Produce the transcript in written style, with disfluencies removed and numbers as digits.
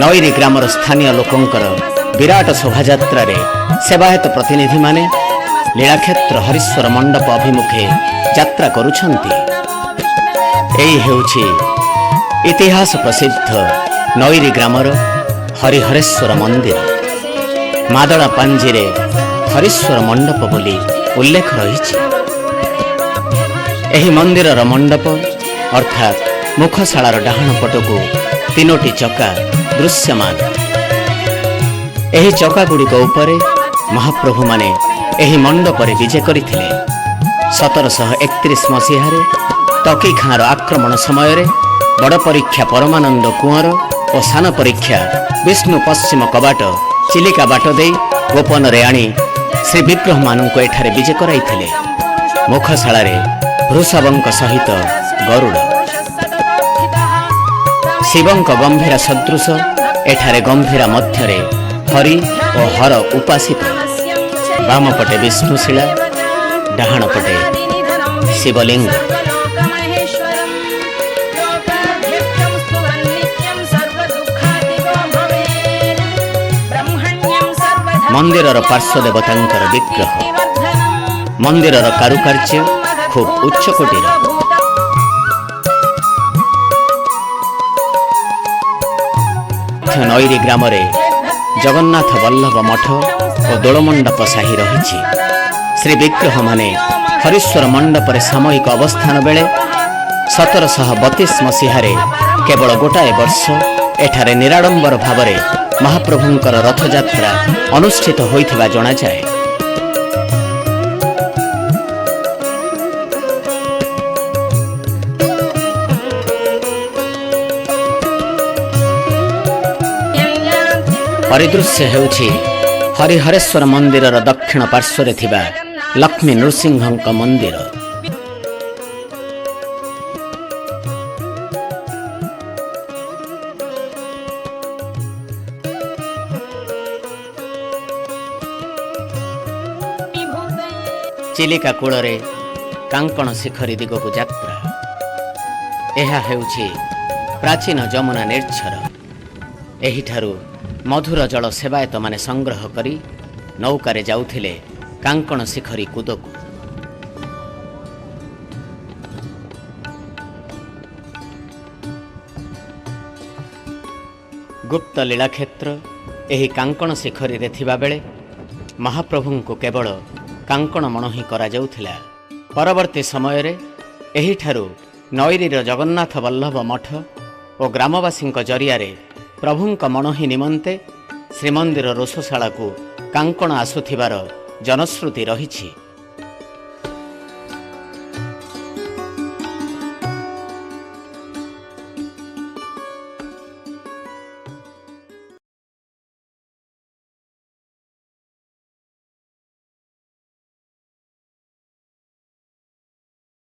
ନଈରି ଗ୍ରାମର ସ୍ଥାନୀୟ ଲୋକଙ୍କର ବିରାଟ ଶୋଭାଯାତ୍ରାରେ ସେବାୟତ ପ୍ରତିନିଧିମାନେ ଲୀଳାକ୍ଷେତ୍ର ହରିଶ୍ୱର ମଣ୍ଡପ ଅଭିମୁଖେ ଯାତ୍ରା କରୁଛନ୍ତି। ଏହି ହେଉଛି ଇତିହାସ ପ୍ରସିଦ୍ଧ ନଈରି ଗ୍ରାମର ହରିହରେଶ୍ୱର ମନ୍ଦିର। ମାଦଳା ପାଞ୍ଜିରେ ହରିଶ୍ୱର ମଣ୍ଡପ ବୋଲି ଉଲ୍ଲେଖ ରହିଛି। ଏହି ମନ୍ଦିରର ମଣ୍ଡପ ଅର୍ଥାତ୍ ମୁଖଶାଳାର ଡାହାଣ ପଟକୁ 3ଟି ଚକା ଦୃଶ୍ୟମାନ। ଏହି ଚକାଗୁଡ଼ିକ ଉପରେ ମହାପ୍ରଭୁମାନେ ଏହି ମଣ୍ଡପରେ ବିଜେ କରିଥିଲେ। 1731 ମସିହାରେ ଟକି ଖାଁର ଆକ୍ରମଣ ସମୟରେ ବଡ଼ ପରୀକ୍ଷା ପରମାନନ୍ଦ କୁଅଁର ଓ ସାନ ପରୀକ୍ଷା ବିଷ୍ଣୁ ପଶ୍ଚିମ କବାଟ ଚିଲିକା ବାଟ ଦେଇ ଗୋପନରେ ଆଣି ଶ୍ରୀବିଗ୍ରହମାନଙ୍କୁ ଏଠାରେ ବିଜେ କରାଇଥିଲେ। ମୁଖଶାଳାରେ ବୃଷଭଙ୍କ ସହିତ ଗରୁଡ଼, ଶିବଙ୍କ ଗମ୍ଭୀରା ସଦୃଶ ଏଠାରେ ଗମ୍ଭୀରା ମଧ୍ୟରେ ହରି ଓ ହର ଉପାସିତ। ବାମପଟେ ବିଷ୍ଣୁଶିଳା, ଡାହାଣ ପଟେ ଶିବଲିଙ୍ଗ। ମନ୍ଦିରର ପାର୍ଶ୍ୱ ଦେବତାଙ୍କର ବିଗ୍ରହ। ମନ୍ଦିରର କାରୁକାର୍ଯ୍ୟ ଖୁବ୍ ଉଚ୍ଚକୋଟୀର। ନଈରି ଗ୍ରାମରେ ଜଗନ୍ନାଥ ବଲ୍ଲଭ ମଠ ଓ ଦୋଳମଣ୍ଡପ ସାହି ରହିଛି। ଶ୍ରୀବିଗ୍ରହମାନେ ହରିଶ୍ୱର ମଣ୍ଡପରେ ସାମୟିକ ଅବସ୍ଥାନ ବେଳେ 1732 ମସିହାରେ କେବଳ ଗୋଟାଏ ବର୍ଷ ଏଠାରେ ନିରାଡ଼ମ୍ବର ଭାବରେ ମହାପ୍ରଭୁଙ୍କର ରଥଯାତ୍ରା ଅନୁଷ୍ଠିତ ହୋଇଥିବା ଜଣାଯାଏ। ପରିଦୃଶ୍ୟ ହେଉଛି ହରିହରେଶ୍ୱର ମନ୍ଦିରର ଦକ୍ଷିଣ ପାର୍ଶ୍ୱରେ ଥିବା ଲକ୍ଷ୍ମୀ ନୃସିଂହଙ୍କ ମନ୍ଦିର। ଚିଲିକା କୂଳରେ କାଙ୍କଣ ଶିଖରୀ ଦିଗକୁ ଯାତ୍ରା। ଏହା ହେଉଛି ପ୍ରାଚୀନ ଯମୁନା ନିର୍ଝର। ଏହିଠାରୁ ମଧୁର ଜଳ ସେବାୟତମାନେ ସଂଗ୍ରହ କରି ନୌକାରେ ଯାଉଥିଲେ କାଙ୍କଣ ଶିଖରୀ କୁଦକୁ। ଗୁପ୍ତ ଲୀଳାକ୍ଷେତ୍ର ଏହି କାଙ୍କଣ ଶିଖରୀରେ ଥିବାବେଳେ ମହାପ୍ରଭୁଙ୍କୁ କେବଳ କାଙ୍କଣ ମଣୋହି କରାଯାଉଥିଲା। ପରବର୍ତ୍ତୀ ସମୟରେ ଏହିଠାରୁ ନଈରିର ଜଗନ୍ନାଥ ବଲ୍ଲଭ ମଠ ଓ ଗ୍ରାମବାସୀଙ୍କ ଜରିଆରେ ପ୍ରଭୁଙ୍କ ମଣୋହି ନିମନ୍ତେ ଶ୍ରୀମନ୍ଦିର ରୋଷଶାଳାକୁ କାଙ୍କଣ ଆସୁଥିବାର ଜନଶ୍ରୁତି ରହିଛି।